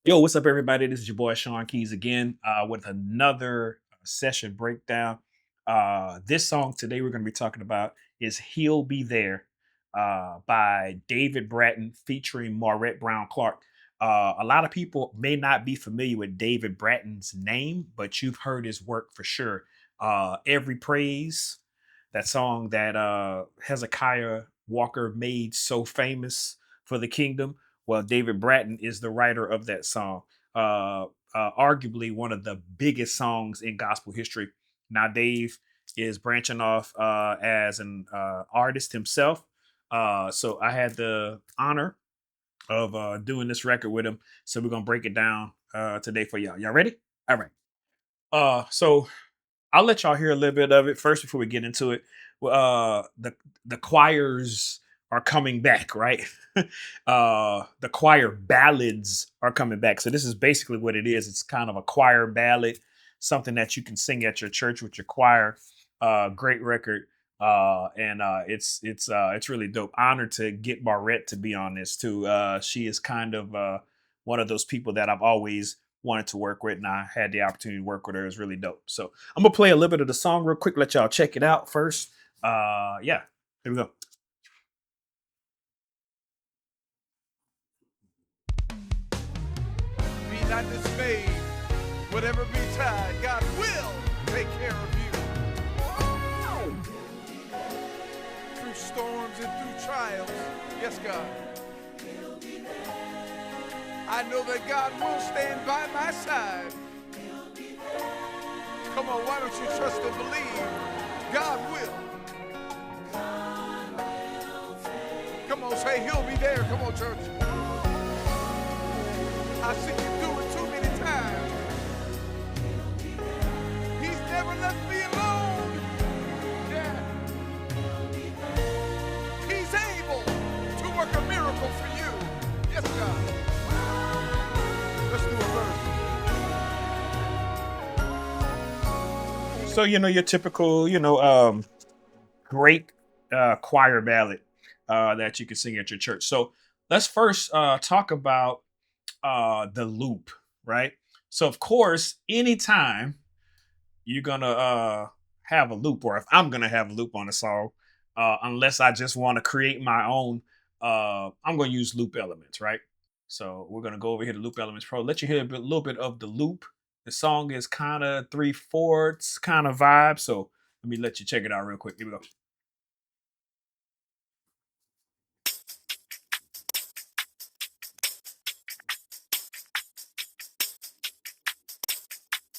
Yo, what's up, everybody? This is your boy Sean Keys again with another session breakdown. This song today we're going to be talking about is He'll Be There by David Bratton featuring Maurette Brown Clark. A lot of people may not be familiar with David Bratton's name, but you've heard his work for sure. Every Praise, that song that Hezekiah Walker made so famous for the kingdom. Well, David Bratton is the writer of that song. Arguably one of the biggest songs in gospel history. Now, Dave is branching off as an artist himself. So I had the honor of doing this record with him. So we're gonna break it down today for y'all. Y'all ready? All right. So I'll let y'all hear a little bit of it first before we get into it. The choirs are coming back, right? The choir ballads are coming back. So this is basically what it is. It's kind of a choir ballad, something that you can sing at your church with your choir. Great record. It's really dope. Honored to get Maurette to be on this too. She is kind of one of those people that I've always wanted to work with, and I had the opportunity to work with her. It was really dope. So I'm gonna play a little bit of the song real quick, let y'all check it out first. Yeah, here we go. Be not dismayed, whatever betide, God will take care of you. Through storms and through trials, yes, God. I know that God will stand by my side. Come on, why don't you trust and believe? God will. Come on, say He'll be there. Come on, church. I've seen Him do it too many times. He's never left me alone. Yeah. He's able to work a miracle for you. Yes, God. Let's do a verse. So your typical, great choir ballad that you can sing at your church. So let's first talk about the loop, right? So of course, anytime you're gonna have a loop, or if I'm gonna have a loop on a song, unless I just want to create my own, I'm gonna use loop elements, right? So we're gonna go over here to Loop Elements Pro. Let you hear little bit of the loop. The song is kind of 3/4 kind of vibe. So let me let you check it out real quick. Here we go.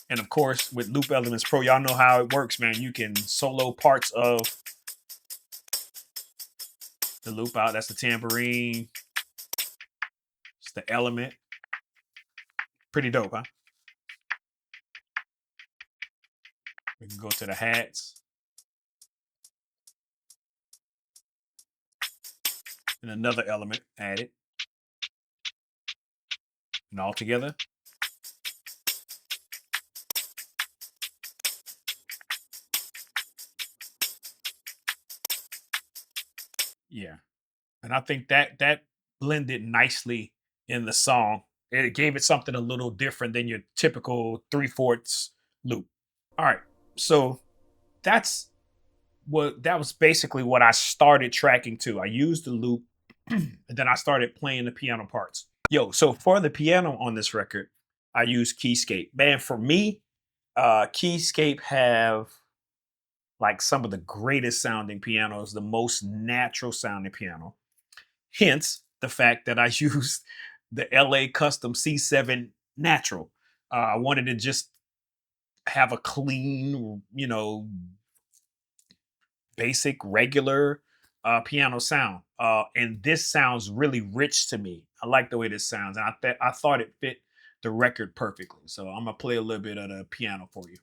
And of course, with Loop Elements Pro, y'all know how it works, man. You can solo parts of the loop out. That's the tambourine. It's the element. Pretty dope, huh? We can go to the hats. And another element added. And all together. Yeah. And I think that blended nicely in the song. It gave it something a little different than your typical 3/4 loop. All right. So that was basically what I started tracking to. I used the loop and then I started playing the piano parts. Yo, so for the piano on this record, I use Keyscape. Man, for me, Keyscape have like some of the greatest sounding pianos, the most natural sounding piano. Hence the fact that I used the LA Custom C7 natural. I wanted to just have a clean, basic, regular piano sound. And this sounds really rich to me. I like the way this sounds. And I thought it fit the record perfectly. So I'm going to play a little bit of the piano for you.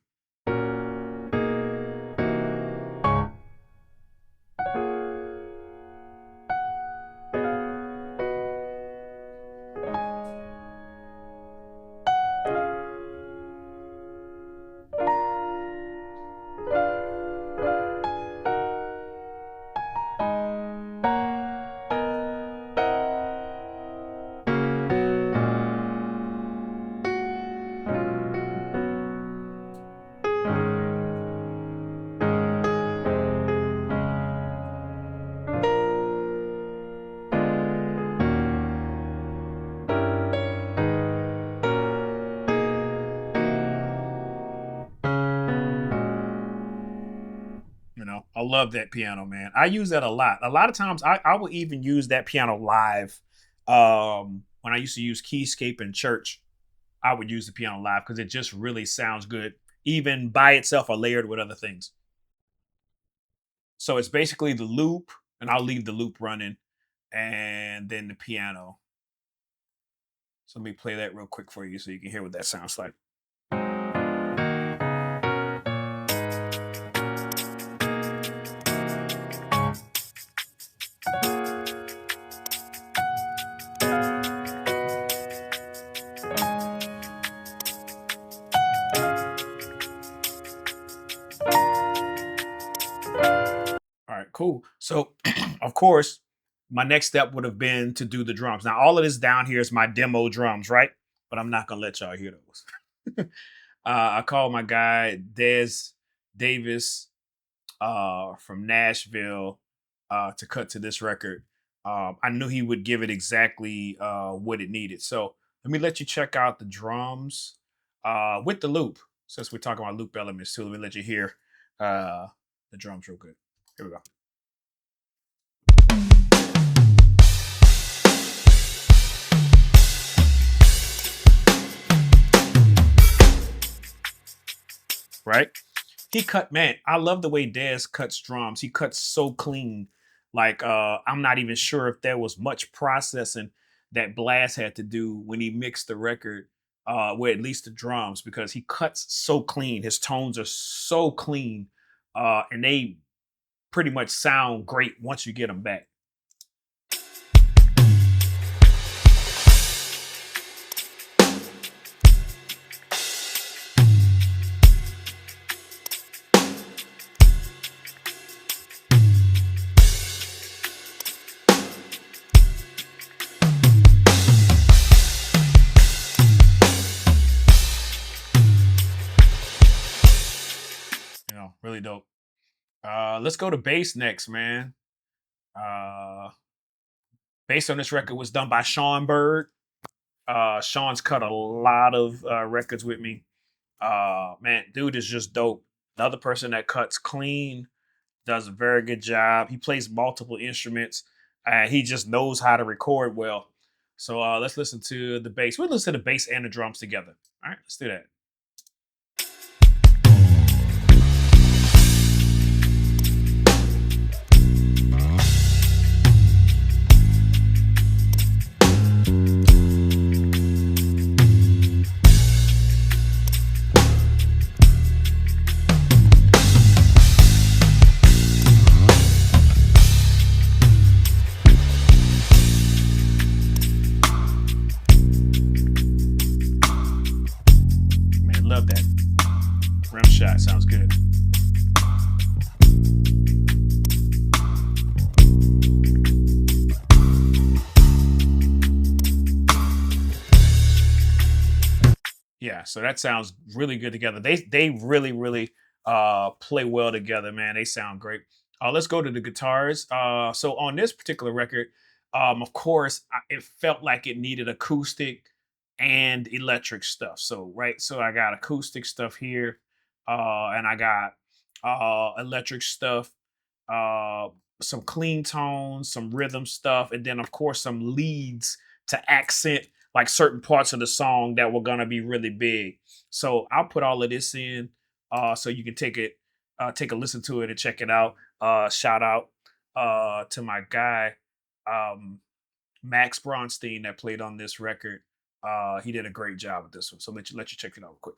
love that piano, man. I use that a lot. A lot of times I will even use that piano live. When I used to use Keyscape in church, I would use the piano live because it just really sounds good, even by itself or layered with other things. So it's basically the loop, and I'll leave the loop running, and then the piano. So let me play that real quick for you so you can hear what that sounds like. All right, cool. So, of course, my next step would have been to do the drums. Now, all of this down here is my demo drums, right? But I'm not gonna let y'all hear those. I called my guy Dez Davis from Nashville to cut to this record. I knew he would give it exactly what it needed. So let me let you check out the drums with the loop. Since we're talking about loop elements too, let me let you hear the drums real good. Here we go. Right? He cut, man, I love the way Dez cuts drums. He cuts so clean. Like I'm not even sure if there was much processing that Blast had to do when he mixed the record, with at least the drums, because he cuts so clean. His tones are so clean, and they pretty much sound great once you get them back. Really dope. Let's go to bass next, man. Uh, Bass on this record was done by Shawn Bird. Sean's cut a lot of records with me. Man, dude is just dope. Another person that cuts clean, does a very good job. He plays multiple instruments, and he just knows how to record well. So let's listen to the bass. We'll listen to the bass and the drums together. All right, let's do that. Love that. Rim shot sounds good. Yeah, so that sounds really good together. They really play well together, man. They sound great. Let's go to the guitars. So on this particular record, of course, it felt like it needed acoustic and electric stuff. So right, so I got acoustic stuff here, and I got electric stuff, uh, some clean tones, some rhythm stuff, and then of course some leads to accent like certain parts of the song that were gonna be really big. So I'll put all of this in, so you can take a listen to it and check it out. Shout out to my guy Max Bronstein that played on this record. He did a great job with this one. So let you check it out real quick.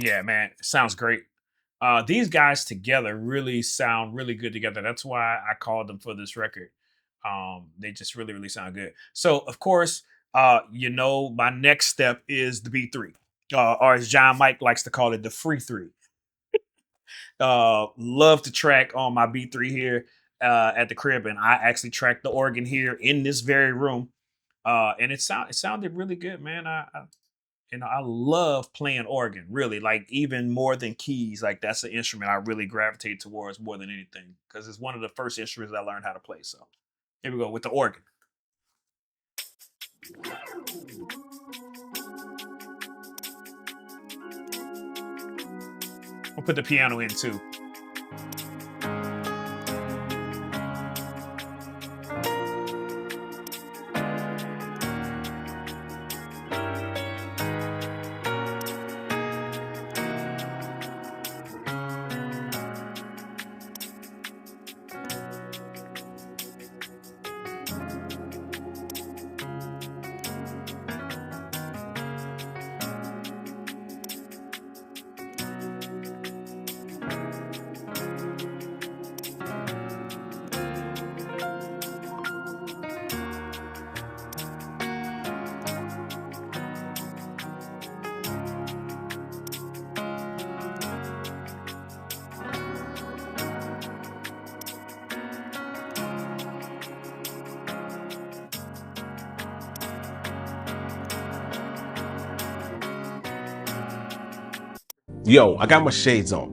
Yeah, man, sounds great. These guys together really sound really good together. That's why I called them for this record. They just really, really sound good. So, of course, my next step is the B3, or as John Mike likes to call it, the free three. Love to track on my B3 here at the crib, and I actually tracked the organ here in this very room. And it sounded really good, man. I love playing organ, really, like even more than keys. Like that's an instrument I really gravitate towards more than anything because it's one of the first instruments I learned how to play. So here we go with the organ. We'll put the piano in too. Yo, I got my shades on.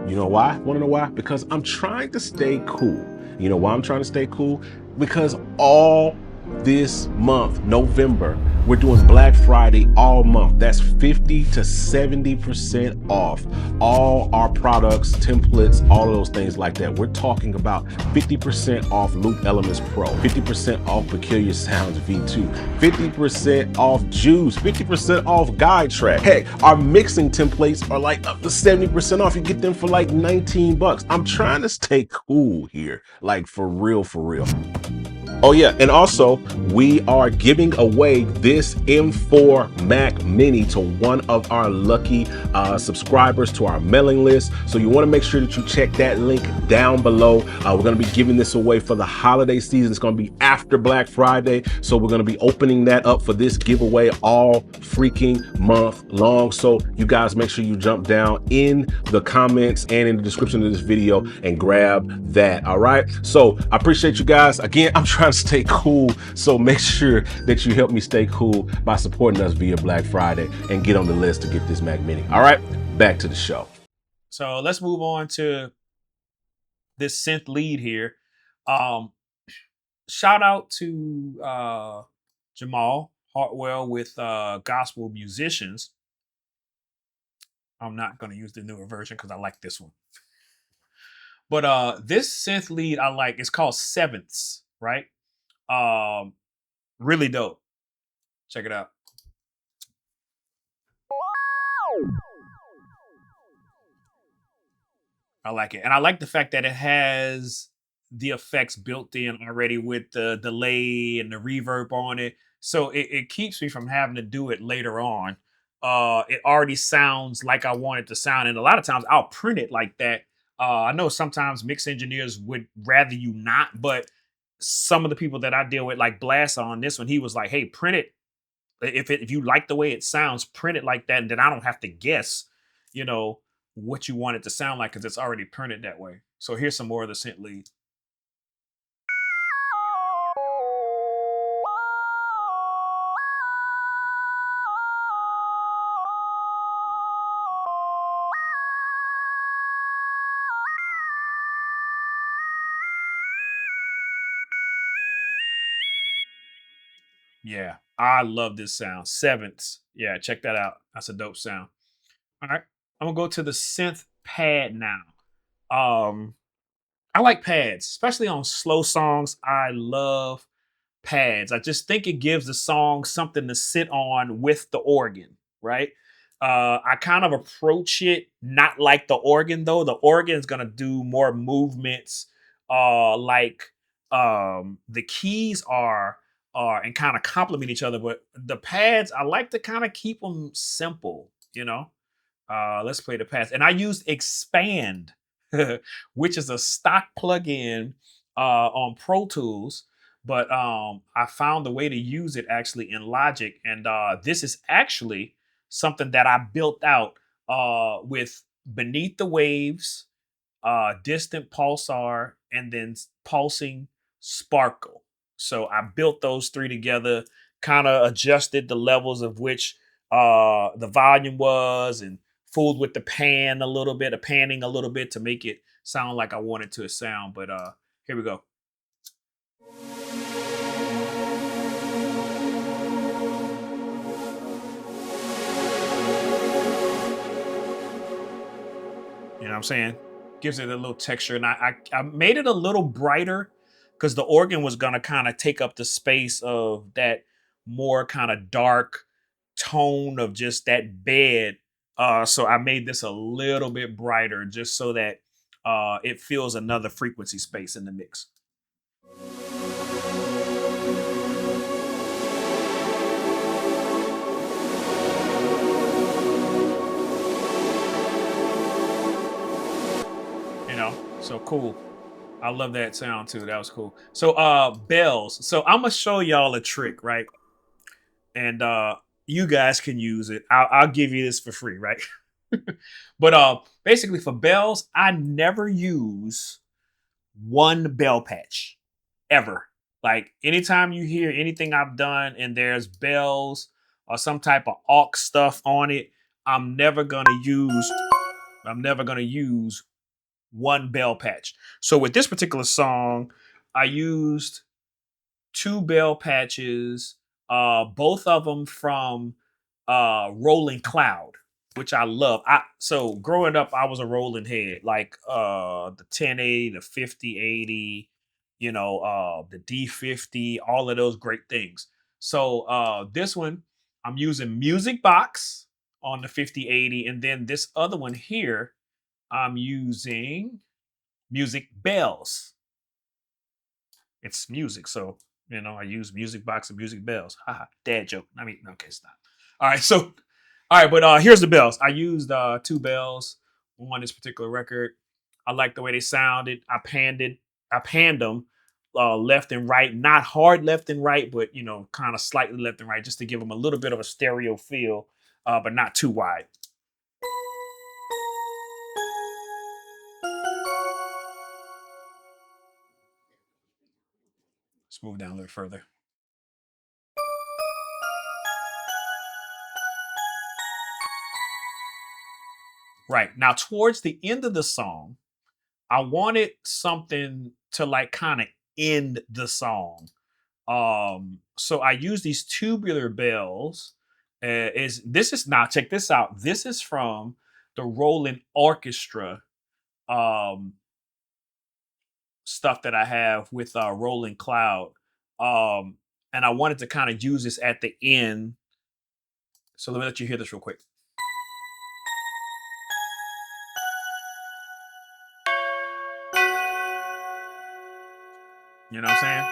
You know why? Want to know why? Because I'm trying to stay cool. You know why I'm trying to stay cool? Because all this month, November, we're doing Black Friday all month. That's 50 to 70% off all our products, templates, all of those things like that. We're talking about 50% off Loop Elements Pro, 50% off Peculiar Sounds V2, 50% off Juice, 50% off Guide Track. Heck, our mixing templates are like up to 70% off. You get them for like 19 bucks. I'm trying to stay cool here, like for real, for real. Oh yeah, and also we are giving away this M4 Mac Mini to one of our lucky subscribers to our mailing list. So you want to make sure that you check that link down below. We're going to be giving this away for the holiday season. It's going to be after Black Friday. So we're going to be opening that up for this giveaway all freaking month long. So you guys make sure you jump down in the comments and in the description of this video and grab that. All right. So I appreciate you guys. Again, I'm trying to stay cool. So make sure that you help me stay cool by supporting us via Black Friday and get on the list to get this Mac Mini. All right, back to the show. So let's move on to this synth lead here. Shout out to Jamal Hartwell with Gospel Musicians. I'm not going to use the newer version because I like this one. But this synth lead I like. It's called Sevenths, right? Really dope. Check it out. I like it. And I like the fact that it has the effects built in already with the delay and the reverb on it. So it keeps me from having to do it later on. It already sounds like I want it to sound. And a lot of times I'll print it like that. I know sometimes mix engineers would rather you not, but some of the people that I deal with, like Blast on this one, he was like, hey, print it. If you like the way it sounds, print it like that, and then I don't have to guess, you know, what you want it to sound like because it's already printed that way. So here's some more of the synth lead. Yeah, I love this sound. Sevenths. Yeah, check that out. That's a dope sound. All right, I'm gonna go to the synth pad now. Um, I like pads, especially on slow songs. I love pads. I just think it gives the song something to sit on with the organ, right? I kind of approach it not like the organ though. The organ is gonna do more movements, like the keys are and kind of complement each other. But the pads, I like to kind of keep them simple, you know. Let's play the past. And I used Expand, which is a stock plugin on Pro Tools. But I found a way to use it actually in Logic. And this is actually something that I built out with Beneath the Waves, Distant Pulsar, and then Pulsing Sparkle. So I built those three together, kind of adjusted the levels of which the volume was, and fooled with the panning a little bit to make it sound like I wanted to sound. But here we go. You know what I'm saying? Gives it a little texture. And I made it a little brighter because the organ was going to kind of take up the space of that more kind of dark tone of just that bed. So I made this a little bit brighter just so that it fills another frequency space in the mix. So cool. I love that sound too. That was cool. So bells. So I'm gonna show y'all a trick, right? And you guys can use it. I'll give you this for free, right? But basically for bells, I never use one bell patch ever. Like anytime you hear anything I've done and there's bells or some type of aux stuff on it, I'm never gonna use one bell patch. So with this particular song, I used two bell patches, both of them from Rolling Cloud, which I love. So growing up, I was a rolling head, like the 1080, the 5080, the D50, all of those great things. So this one, I'm using Music Box on the 5080, and then this other one here, I'm using Music Bells. It's music, so I use Music Box and Music Bells. Haha, dad joke. I mean, okay, stop. All right, but here's the bells. I used two bells on this particular record. I like the way they sounded. I panned them left and right, not hard left and right, but kind of slightly left and right, just to give them a little bit of a stereo feel, but not too wide. Let's move down a little further. Right. Now, towards the end of the song, I wanted something to like kind of end the song. So I use these tubular bells. Check this out. This is from the Rolling Orchestra stuff that I have with Rolling Cloud. And I wanted to kind of use this at the end. So let me let you hear this real quick. You know what I'm saying?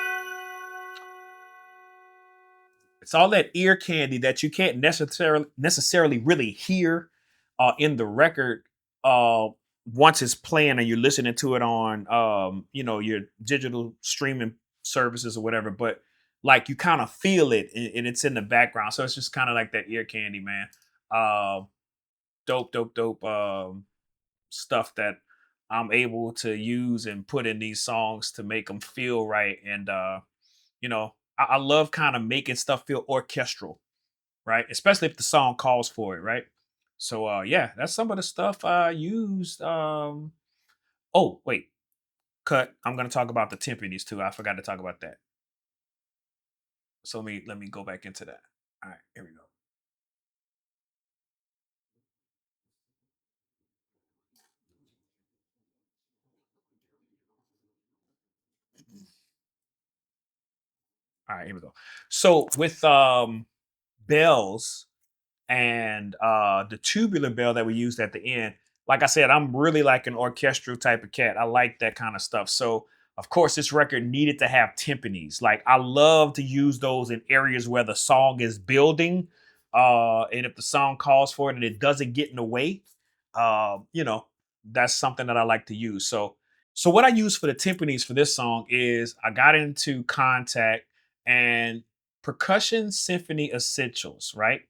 It's all that ear candy that you can't necessarily really hear in the record once it's playing and you're listening to it on your digital streaming services or whatever. But like you kind of feel it and it's in the background, so it's just kind of like that ear candy, man. Dope stuff that I'm able to use and put in these songs to make them feel right. And I love kind of making stuff feel orchestral, right? Especially if the song calls for it, right? So yeah, that's some of the stuff I used. Oh wait, cut. I'm gonna talk about the timpanis too. I forgot to talk about that. So let me go back into that. All right, here we go. All right, here we go. So with bells and the tubular bell that we used at the end, like I said, I'm really like an orchestral type of cat. I like that kind of stuff. So of course, this record needed to have timpanis. Like I love to use those in areas where the song is building. And if the song calls for it and it doesn't get in the way, you know, that's something that I like to use. So what I use for the timpanis for this song is I got into Contact and Percussion Symphony Essentials, right?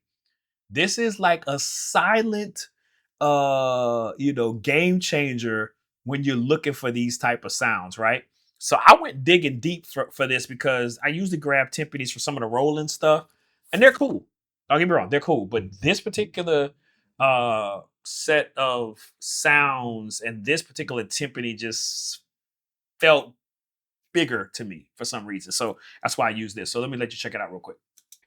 This is like a silent game changer when you're looking for these type of sounds, right? So I went digging deep for this because I usually grab timpanis for some of the rolling stuff, and they're cool. Don't get me wrong, they're cool. But this particular set of sounds and this particular timpani just felt bigger to me for some reason. So that's why I use this. So let me let you check it out real quick.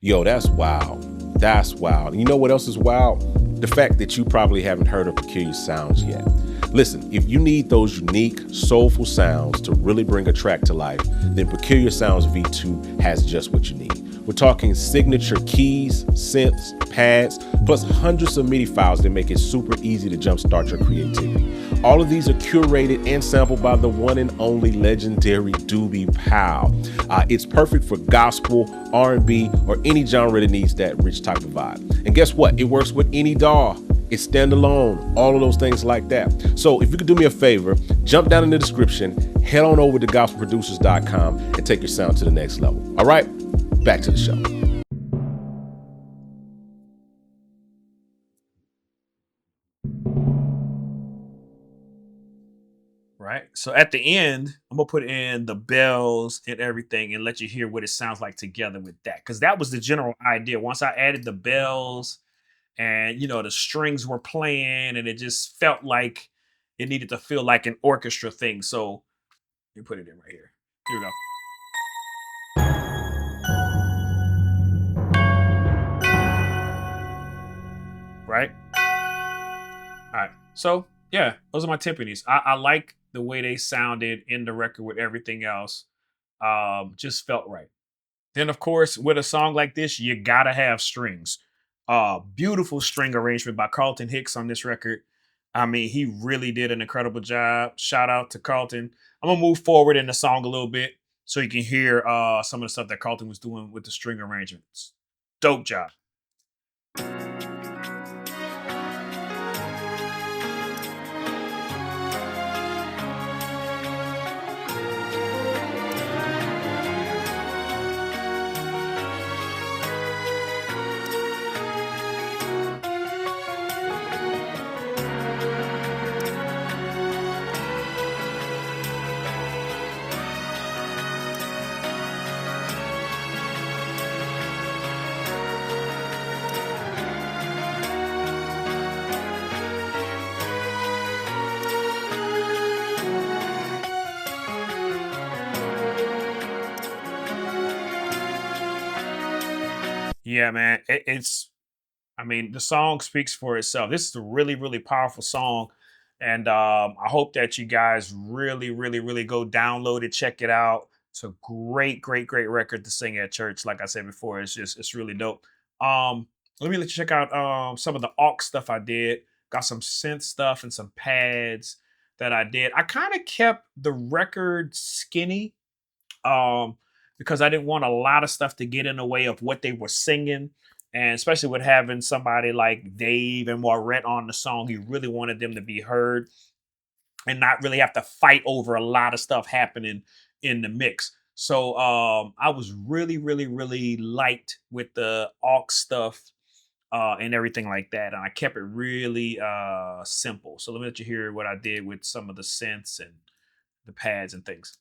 Yo, that's wild. That's wild. You know what else is wild? The fact that you probably haven't heard of Peculiar Sounds yet. Listen, if you need those unique, soulful sounds to really bring a track to life, then Peculiar Sounds V2 has just what you need. We're talking signature keys, synths, pads, plus hundreds of MIDI files that make it super easy to jumpstart your creativity. All of these are curated and sampled by the one and only legendary Doobie Powell. It's perfect for gospel, R&B, or any genre that needs that rich type of vibe. And guess what? It works with any DAW. It's standalone, all of those things like that. So if you could do me a favor, jump down in the description, head on over to gospelproducers.com and take your sound to the next level. All right, back to the show. Right. So at the end, I'm gonna put in the bells and everything and let you hear what it sounds like together with that. Because that was the general idea. Once I added the bells and the strings were playing and it just felt like it needed to feel like an orchestra thing. So you put it in right here. Here we go. Right. All right. So yeah, those are my timpanis. I like the way they sounded in the record with everything else. Just felt right. Then, of course, with a song like this, you gotta have strings. Beautiful string arrangement by Carlton Hicks on this record. I mean, he really did an incredible job. Shout out to Carlton. I'm gonna move forward in the song a little bit so you can hear some of the stuff that Carlton was doing with the string arrangements. Dope job. Yeah, man. It's I mean, the song speaks for itself. This is a really, really powerful song. And I hope that you guys really, really, really go download it, check it out. It's a great, great, great record to sing at church. Like I said before, it's really dope. Let me let you check out some of the aux stuff I did. Got some synth stuff and some pads that I did. I kind of kept the record skinny um, because I didn't want a lot of stuff to get in the way of what they were singing. And especially with having somebody like Dave and Maurette on the song, he really wanted them to be heard and not really have to fight over a lot of stuff happening in the mix. So I was really, really, really light with the aux stuff and everything like that. And I kept it really simple. So let me let you hear what I did with some of the synths and the pads and things.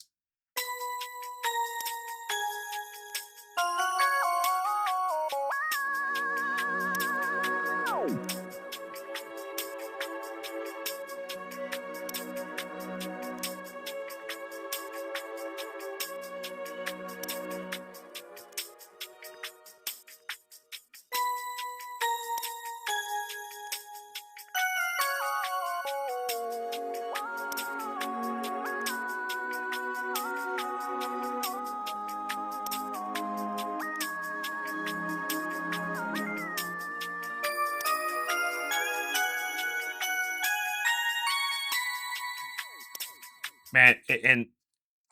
Man, and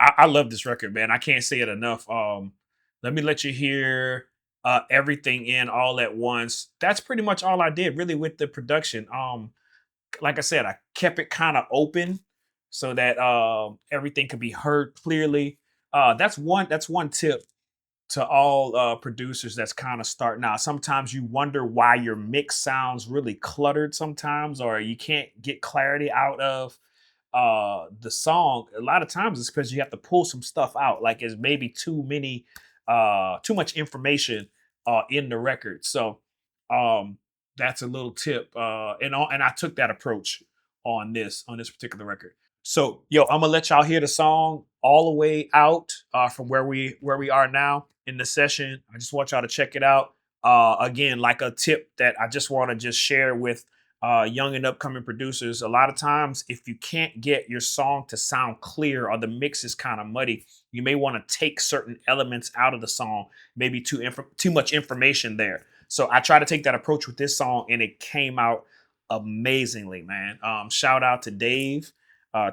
I love this record, man. I can't say it enough. Let me let you hear. everything in all at once. That's pretty much all I did really with the production. Like I said, I kept it kind of open so that everything could be heard clearly. That's one tip to all producers that's kind of starting out. Sometimes you wonder why your mix sounds really cluttered sometimes, or you can't get clarity out of the song. A lot of times it's because you have to pull some stuff out, like it's maybe too much information in the record. So that's a little tip. And I took that approach on this particular record. So yo, I'm gonna let y'all hear the song all the way out from where we are now in the session. I just want y'all to check it out. Again, like a tip that I just want to just share with young and upcoming producers. A lot of times, if you can't get your song to sound clear or the mix is kind of muddy, you may want to take certain elements out of the song. Maybe too much information there. So I try to take that approach with this song, and it came out amazingly, man. Shout out to Dave.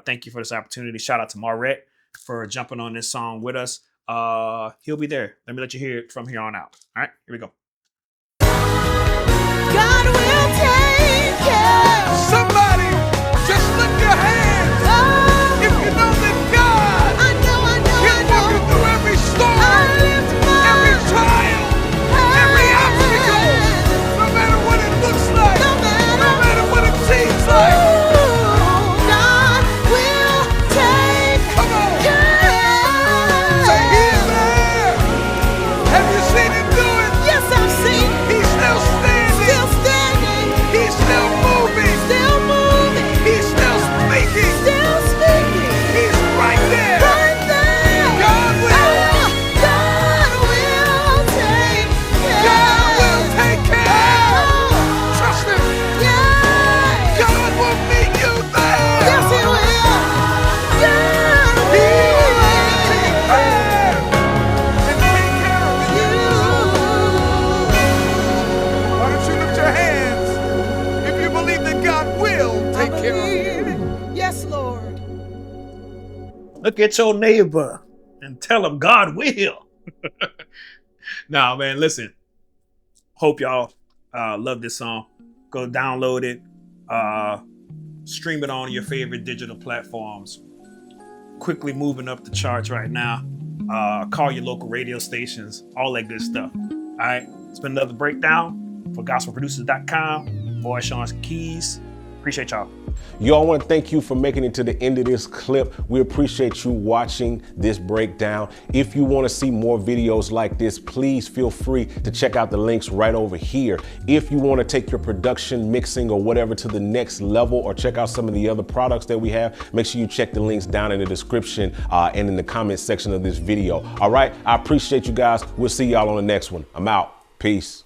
Thank you for this opportunity. Shout out to Maurette for jumping on this song with us. He'll be there. Let me let you hear it from here on out. All right, here we go. God will take care. Somebody, just lift your hands. Oh, If you know that God I know, can walk you through every storm, I lift my every trial, every obstacle, no matter what it looks like, No no matter. matter what it seems like. God will take Come on, care. say He's there. Have you seen Him do it? Yes, I've seen. He's still standing. Still standing. He's still moving. Still moving. He's still speaking. Still speaking. He's right there. Right there. God will. God will take care. God will take care. Oh, Trust Him. yeah. God will meet you there. Yes, He will. God He will will take care and take care of you. Why don't you lift your hands if you believe that God will take care of you? Yes, Lord. Look at your neighbor and tell him God will. Nah, man, listen. Hope y'all love this song. Go download it. Stream it on your favorite digital platforms. Quickly moving up the charts right now. Call your local radio stations. All that good stuff. All right. It's been another breakdown for gospelproducers.com. Boy Shawn Keys. Appreciate y'all. Y'all, want to thank you for making it to the end of this clip. We appreciate you watching this breakdown. If you want to see more videos like this, please feel free to check out the links right over here. If you want to take your production, mixing, or whatever to the next level, or check out some of the other products that we have, make sure you check the links down in the description and in the comment section of this video. All right, I appreciate you guys. We'll see y'all on the next one. I'm out. Peace.